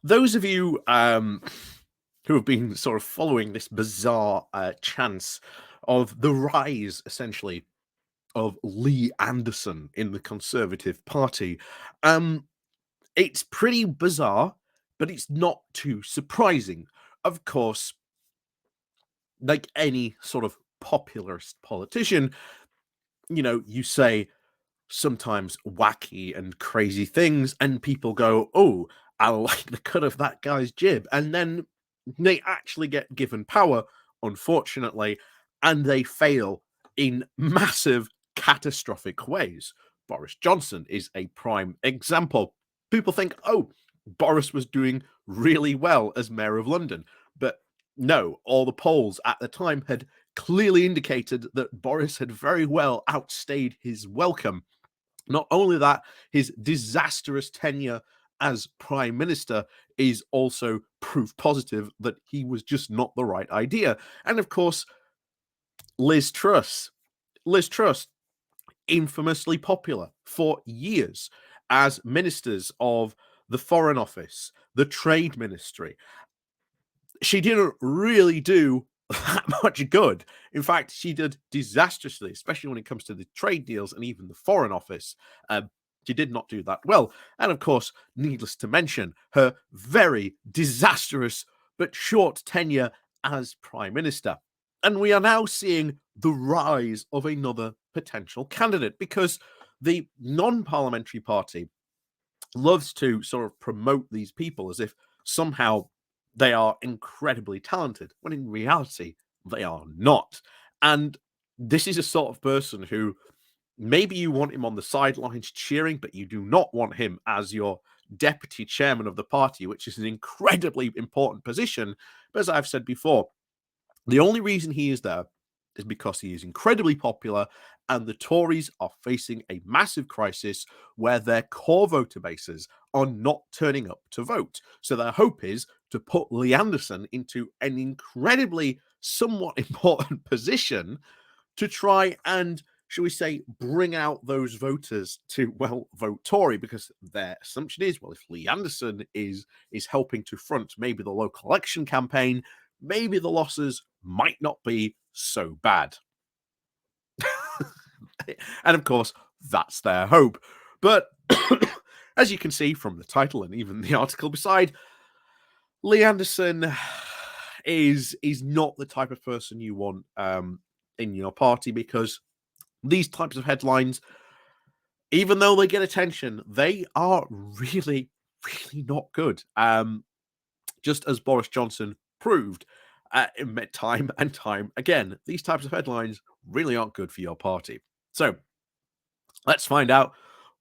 those of you who have been sort of following this bizarre chance of the rise, essentially, of Lee Anderson in the Conservative Party, um, it's pretty bizarre, but it's not too surprising. Of course, like any sort of populist politician, you say sometimes wacky and crazy things, and people go, "Oh, I like the cut of that guy's jib," and then they actually get given power, unfortunately, and they fail in massive, catastrophic ways. Boris Johnson is a prime example. People think, "Oh, Boris was doing really well as mayor of London," but no, all the polls at the time had clearly indicated that Boris had very well outstayed his welcome. Not only that, his disastrous tenure as prime minister is also proof positive that he was just not the right idea. And of course, Liz Truss. Liz Truss, infamously popular for years as ministers of the Foreign Office, the Trade Ministry. She didn't really do that much good. In fact, she did disastrously, especially when it comes to the trade deals and even the Foreign Office. She did not do that well. And of course, needless to mention, her very disastrous but short tenure as Prime Minister. And we are now seeing the rise of another potential candidate because the non parliamentary party loves to sort of promote these people as if somehow they are incredibly talented, when in reality, they are not. And this is a sort of person who maybe you want him on the sidelines cheering, but you do not want him as your deputy chairman of the party, which is an incredibly important position. But as I've said before, the only reason he is there is because he is incredibly popular, and the Tories are facing a massive crisis where their core voter bases are not turning up to vote. So their hope is to put Lee Anderson into an incredibly somewhat important position to try and, shall we say, bring out those voters to, well, vote Tory, because their assumption is, well, if Lee Anderson is helping to front maybe the local election campaign, maybe the losses might not be so bad. And of course, that's their hope. But as you can see from the title and even the article beside, Lee Anderson is not the type of person you want in your party, because these types of headlines, even though they get attention, they are really, really not good. Just as Boris Johnson proved time and time again, these types of headlines really aren't good for your party. So let's find out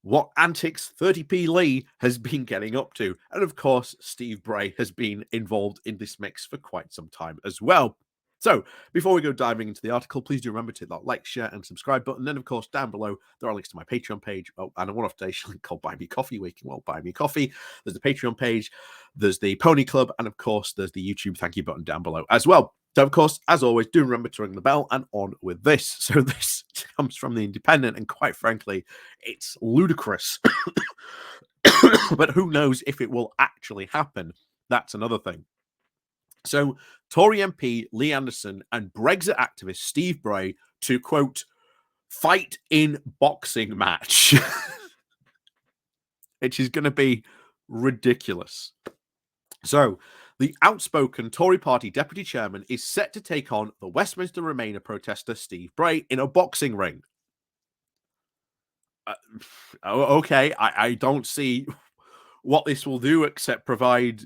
what antics 30p Lee has been getting up to. And of course, Steve Bray has been involved in this mix for quite some time as well. So before we go diving into the article, please do remember to hit that like, share, and subscribe button. And then, of course, down below, there are links to my Patreon page. Oh, and a one-off donation link called Buy Me Coffee, where you can, well, buy me coffee. There's the Patreon page, there's the Pony Club, and of course, there's the YouTube thank you button down below as well. So, of course, as always, do remember to ring the bell, and on with this. So this comes from The Independent, and quite frankly, it's ludicrous. But who knows if it will actually happen? That's another thing. So, Tory MP Lee Anderson and Brexit activist Steve Bray to, quote, fight in boxing match, which is going to be ridiculous. So, the outspoken Tory party deputy chairman is set to take on the Westminster Remainer protester Steve Bray in a boxing ring. Okay, I don't see what this will do except provide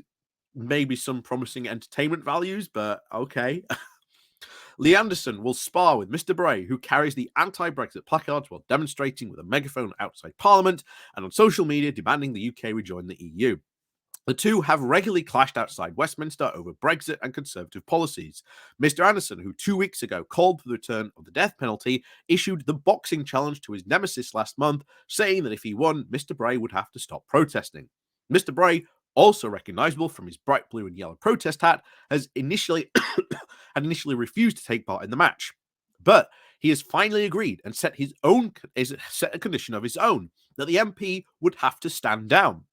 maybe some promising entertainment values, but okay. Lee Anderson will spar with Mr. Bray, who carries the anti-Brexit placards while demonstrating with a megaphone outside Parliament and on social media demanding the UK rejoin the EU. The two have regularly clashed outside Westminster over Brexit and Conservative policies. Mr. Anderson, who 2 weeks ago called for the return of the death penalty, issued the boxing challenge to his nemesis last month, saying that if he won, Mr. Bray would have to stop protesting. Mr. Bray, also recognizable from his bright blue and yellow protest hat, had initially refused to take part in the match. But he has finally agreed and set a condition of his own, that the MP would have to stand down.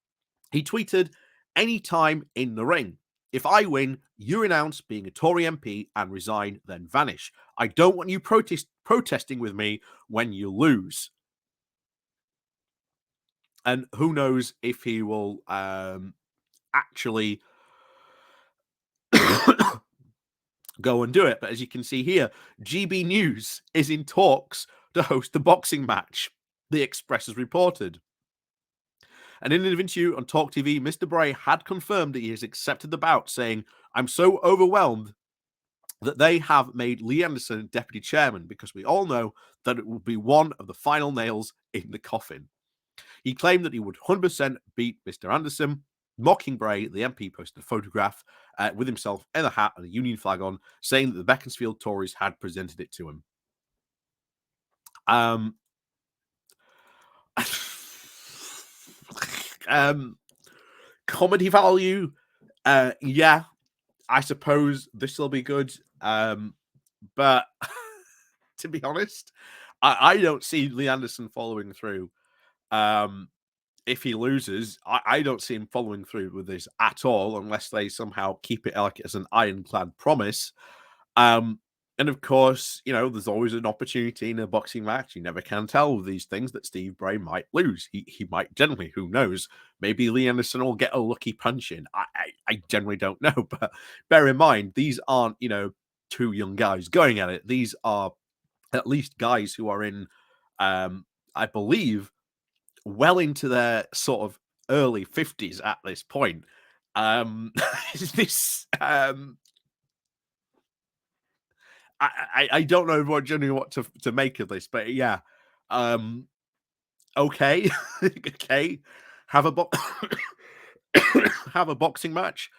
He tweeted, any time in the ring. If I win, you renounce being a Tory MP and resign, then vanish. I don't want you protesting with me when you lose. And who knows if he will actually go and do it. But as you can see here, GB News is in talks to host the boxing match, the Express has reported. And in an interview on Talk TV, Mr. Bray had confirmed that he has accepted the bout, saying, "I'm so overwhelmed that they have made Lee Anderson deputy chairman because we all know that it will be one of the final nails in the coffin." He claimed that he would 100% beat Mr. Anderson. Mocking Bray, the MP posted a photograph with himself in a hat and a Union flag on, saying that the Beaconsfield Tories had presented it to him. Comedy value, yeah, I suppose this will be good. But to be honest, I don't see Lee Anderson following through. If he loses, I don't see him following through with this at all, unless they somehow keep it like as an ironclad promise. And of course, there's always an opportunity in a boxing match. You never can tell with these things that Steve Bray might lose. He might generally, who knows? Maybe Lee Anderson will get a lucky punch in. I generally don't know. But bear in mind, these aren't, two young guys going at it. These are at least guys who are in, I believe, well into their sort of early 50s at this point. This I don't know what generally what to make of this, but yeah. Okay. Okay. Have a have a boxing match.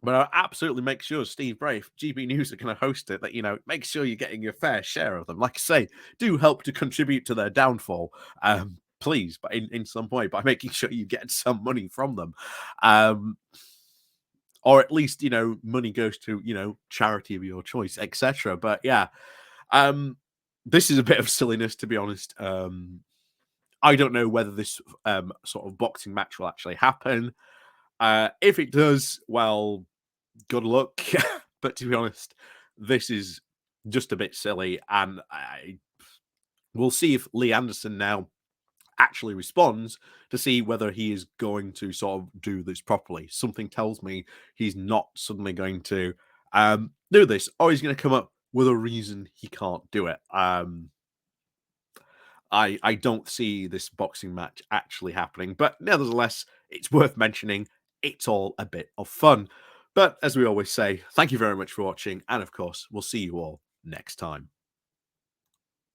But I'll absolutely make sure Steve Bray, if GB News are going to host it, that make sure you're getting your fair share of them. Like I say, do help to contribute to their downfall. Please, but in some way, by making sure you get some money from them. Or at least, money goes to, charity of your choice, etc. But yeah, this is a bit of silliness, to be honest. I don't know whether this sort of boxing match will actually happen. If it does, well, good luck. But to be honest, this is just a bit silly, and we'll see if Lee Anderson now actually responds to see whether he is going to sort of do this properly. Something tells me he's not suddenly going to do this, or he's going to come up with a reason he can't do it. I don't see this boxing match actually happening, but nevertheless, it's worth mentioning. It's all a bit of fun. But as we always say, thank you very much for watching, and of course, we'll see you all next time.